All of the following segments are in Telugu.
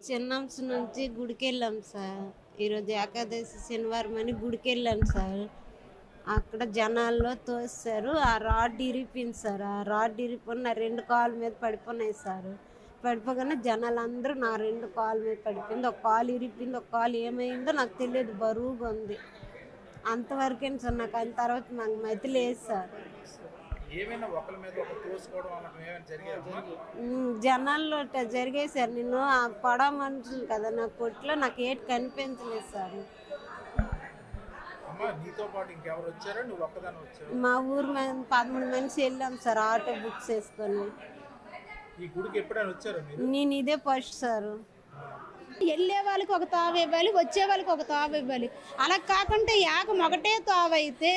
చిన్నంశ నుంచి గుడికెళ్ళాం సార్. ఈరోజు ఏకాదశి శనివారం అని గుడికెళ్ళాను సార్. అక్కడ జనాల్లో తోసేశారు. ఆ రాడ్ ఇరిగిపోయింది సార్. ఆ రాడ్ ఇరిగిపోయి నా 2 కాళ్ళ మీద పడిపోయినాయి సార్. పడిపోగానే జనాలందరూ నా 2 కాళ్ళ మీద పడిపోయింది. ఒక కాలు ఇరిగిపోయింది. ఒక కాలు ఏమైందో నాకు తెలియదు. బరువుగా ఉంది. అంతవరకేను సార్. నాకు అయిన తర్వాత నాకు మతి లేదు సార్. ఏమైనా ఒకరి మీద ఒక తోసుకోవడం అలాంటివి ఏమైనా జరిగాయా? జనాల్లో జరిగాయి సార్. నేను ఆ పొడవ మనుషులు కదా, నా కొట్లో నాకు ఏటి కనిపించలేదు సార్. అమ్మా నీతో పాటు ఇంకెవరు వచ్చారో నువ్వు ఒక్కదాని వచ్చావు? మా ఊరు 13 మనిషి వెళ్ళాం సార్ ఆటో బుక్ చేసుకొని. ఈ గుడికి ఎప్పుడైనా వచ్చారా మీరు? నేను ఇదే ఫస్ట్ సార్. వెళ్ళే వాళ్ళకి ఒక తావు ఇవ్వాలి, వచ్చే వాళ్ళకి ఒక తావు ఇవ్వాలి. అలా కాకుండా ఏకం ఒకటే తావు అయితే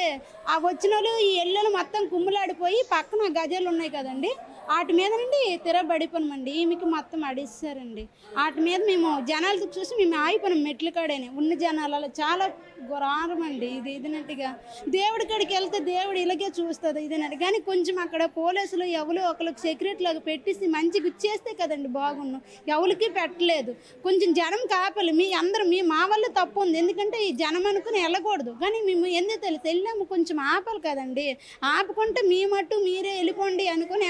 ఆ వచ్చిన వాళ్ళు ఈ ఎల్లులు మొత్తం కుమ్ములాడిపోయి పక్కన గజాలు ఉన్నాయి కదండి, వాటి మీద నుండి తిరగబడిపోయామండి. ఈమెకి మొత్తం అడిస్తారండి. వాటి మీద మేము జనాలతో చూసి మేము ఆగిపోయినాం. మెట్ల కాడని ఉన్న జనాలలో చాలా ఘోరం అండి. ఇదినట్టుగా దేవుడి కాడికి వెళ్తే దేవుడు ఇలాగే చూస్తుంది ఇదినట్టు. కానీ కొంచెం అక్కడ పోలీసులు ఎవరు ఒకరికి సెక్యూరిటీ లాగా పెట్టేసి మంచిగా ఇచ్చేస్తే కదండి బాగున్నాం. ఎవరికి పెట్టలేదు. కొంచెం జనం కాపలు మీ అందరూ మా వల్ల తప్పు ఉంది. ఎందుకంటే ఈ జనం అనుకుని వెళ్ళకూడదు. కానీ మేము ఎందుకు తెలిసి వెళ్ళాము, కొంచెం ఆపాలి కదండి. ఆపుకుంటే మీ మట్టు మీరే వెళ్ళిపోండి అనుకుని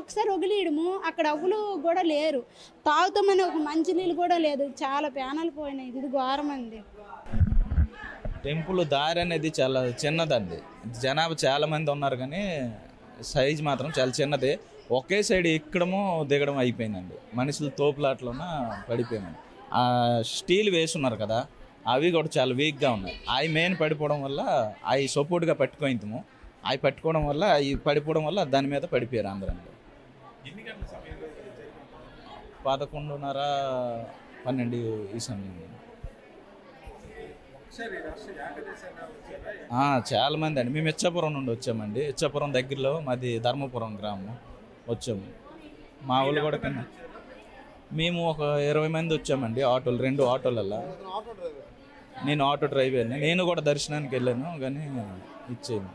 ఒకసారి వదిలేయడము. అక్కడ అవ్వులు కూడా లేరు. తాగుతామని ఒక మంచినీళ్ళు కూడా లేదు. చాలా ప్యానాలు పోయినాయి. ఇది ఘోరం అండి. టెంపుల్ దారి అనేది చాలా చిన్నదండి. జనాభా చాలా మంది ఉన్నారు కానీ సైజ్ మాత్రం చాలా చిన్నది. ఒకే సైడ్ ఎక్కడమో దిగడం అయిపోయిందండి. మనుషులు తోపులాట్లోన పడిపోయినాయి. ఆ స్టీల్ వేసున్నారు కదా, అవి కూడా చాలా వీక్గా ఉన్నాయి. అవి మెయిన్ పడిపోవడం వల్ల అవి సపోర్ట్గా పట్టుకోయిందము. అవి పట్టుకోవడం వల్ల అవి పడిపోవడం వల్ల దాని మీద పడిపోయారు అందరూ. 11:30, 12 ఈ సమయంలో. చాలా మంది అండి. మేము ఇచ్చాపురం నుండి వచ్చామండి. ఇచ్చాపురం దగ్గరలో మాది ధర్మపురం గ్రామం వచ్చాము. మా ఊళ్ళు కూడా కన్నా మేము ఒక 20 మంది వచ్చామండి. ఆటోలు 2 ఆటోలల్లో. నేను ఆటో డ్రైవర్ని. నేను కూడా దర్శనానికి వెళ్ళాను కానీ ఇచ్చేయండి.